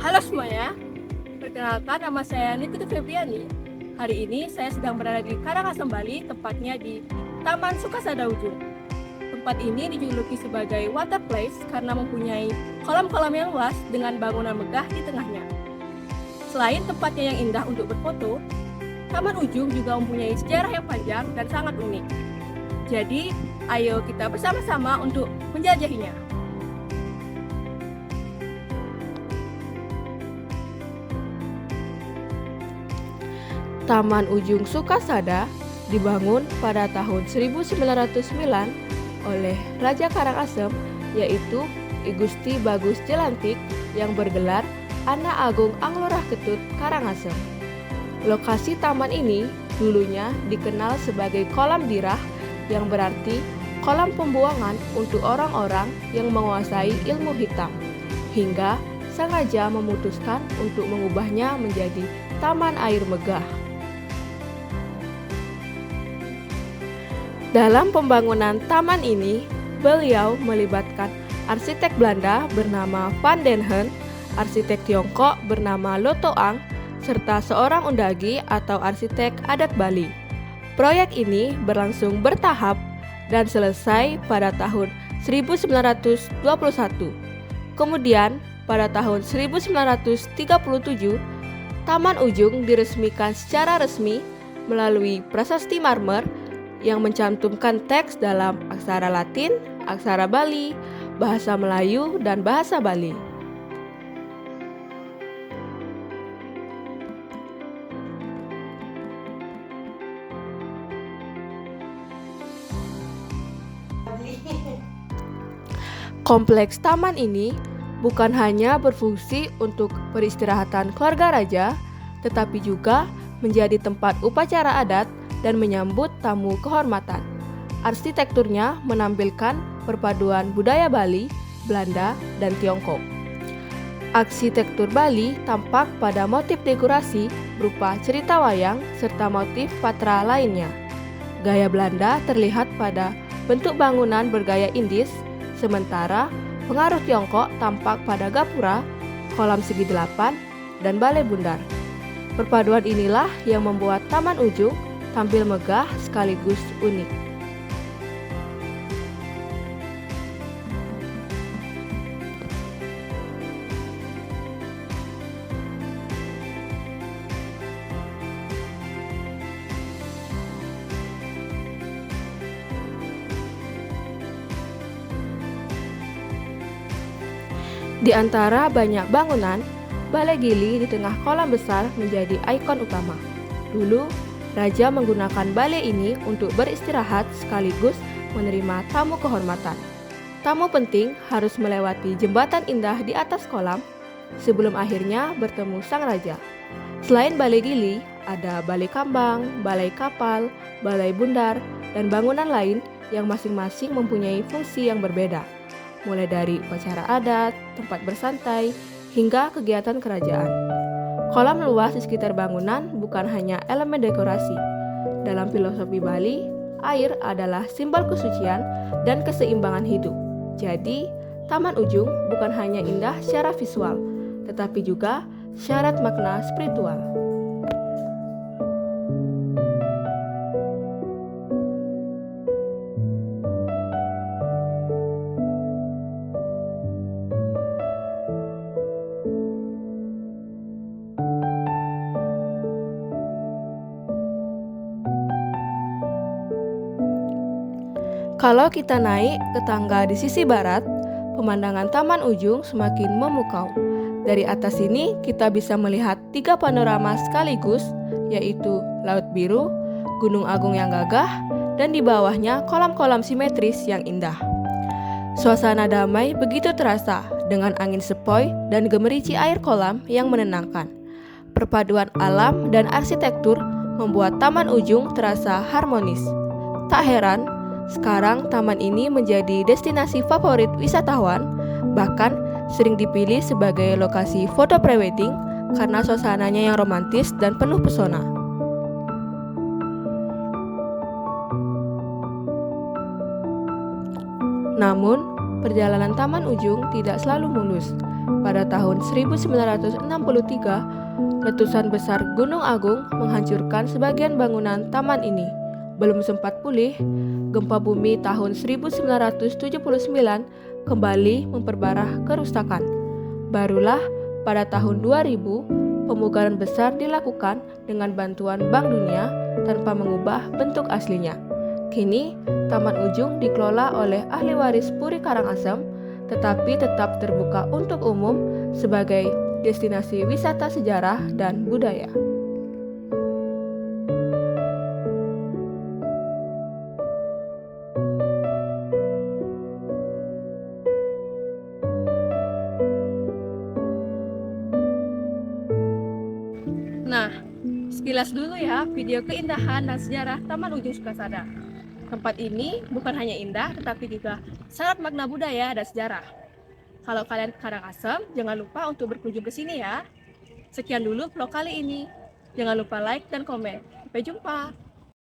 Halo semuanya, perkenalkan nama saya Nititi Febriani. Hari ini saya sedang berada di Karangasem, Bali, tepatnya di Taman Sukasada Ujung. Tempat ini dijuluki sebagai water place karena mempunyai kolam-kolam yang luas dengan bangunan megah di tengahnya. Selain tempatnya yang indah untuk berfoto, Taman Ujung juga mempunyai sejarah yang panjang dan sangat unik. Jadi, ayo kita bersama-sama untuk menjelajahinya. Taman Ujung Sukasada dibangun pada tahun 1909 oleh Raja Karangasem, yaitu I Gusti Bagus Jelantik yang bergelar Anak Agung Anglurah Ketut Karangasem. Lokasi taman ini dulunya dikenal sebagai kolam dirah, yang berarti kolam pembuangan untuk orang-orang yang menguasai ilmu hitam, hingga sengaja memutuskan untuk mengubahnya menjadi taman air megah. Dalam pembangunan taman ini, beliau melibatkan arsitek Belanda bernama Van den Hen, arsitek Tiongkok bernama Lo Toang, serta seorang undagi atau arsitek adat Bali. Proyek ini berlangsung bertahap dan selesai pada tahun 1921. Kemudian, pada tahun 1937, Taman Ujung diresmikan secara resmi melalui prasasti marmer yang mencantumkan teks dalam aksara Latin, aksara Bali, bahasa Melayu, dan bahasa Bali. Kompleks taman ini bukan hanya berfungsi untuk peristirahatan keluarga raja, tetapi juga menjadi tempat upacara adat dan menyambut tamu kehormatan. Arsitekturnya menampilkan perpaduan budaya Bali, Belanda, dan Tiongkok. Arsitektur Bali tampak pada motif dekorasi berupa cerita wayang serta motif patra lainnya. Gaya Belanda terlihat pada bentuk bangunan bergaya Indis, sementara pengaruh Tiongkok tampak pada gapura, kolam segi delapan, dan balai bundar. Perpaduan inilah yang membuat Taman Ujung tampil megah sekaligus unik. Di antara banyak bangunan, Balai Gili di tengah kolam besar menjadi ikon utama. Dulu, Raja menggunakan balai ini untuk beristirahat sekaligus menerima tamu kehormatan. Tamu penting harus melewati jembatan indah di atas kolam sebelum akhirnya bertemu sang raja. Selain Balai Gili, ada Balai Kambang, Balai Kapal, Balai Bundar, dan bangunan lain yang masing-masing mempunyai fungsi yang berbeda, mulai dari upacara adat, tempat bersantai, hingga kegiatan kerajaan. Kolam luas di sekitar bangunan bukan hanya elemen dekorasi. Dalam filosofi Bali, air adalah simbol kesucian dan keseimbangan hidup. Jadi, Taman Ujung bukan hanya indah secara visual, tetapi juga syarat makna spiritual. Kalau kita naik ke tangga di sisi barat, pemandangan Taman Ujung semakin memukau. Dari atas sini kita bisa melihat 3 panorama sekaligus, yaitu Laut Biru, Gunung Agung yang gagah, dan di bawahnya kolam-kolam simetris yang indah. Suasana damai begitu terasa dengan angin sepoi dan gemerici air kolam yang menenangkan. Perpaduan alam dan arsitektur membuat Taman Ujung terasa harmonis. Tak heran, sekarang taman ini menjadi destinasi favorit wisatawan, bahkan sering dipilih sebagai lokasi foto prewedding karena suasananya yang romantis dan penuh pesona. Namun, perjalanan Taman Ujung tidak selalu mulus. Pada tahun 1963, letusan besar Gunung Agung menghancurkan sebagian bangunan taman ini. Belum sempat pulih, gempa bumi tahun 1979 kembali memperparah kerusakan. Barulah pada tahun 2000, pemugaran besar dilakukan dengan bantuan Bank Dunia tanpa mengubah bentuk aslinya. Kini, Taman Ujung dikelola oleh ahli waris Puri Karangasem, tetapi tetap terbuka untuk umum sebagai destinasi wisata sejarah dan budaya. Nah, sekilas dulu ya video keindahan dan sejarah Taman Ujung Sukasada. Tempat ini bukan hanya indah, tetapi juga syarat makna budaya dan sejarah. Kalau kalian ke Karangasem, jangan lupa untuk berkunjung ke sini ya. Sekian dulu vlog kali ini. Jangan lupa like dan komen. Sampai jumpa.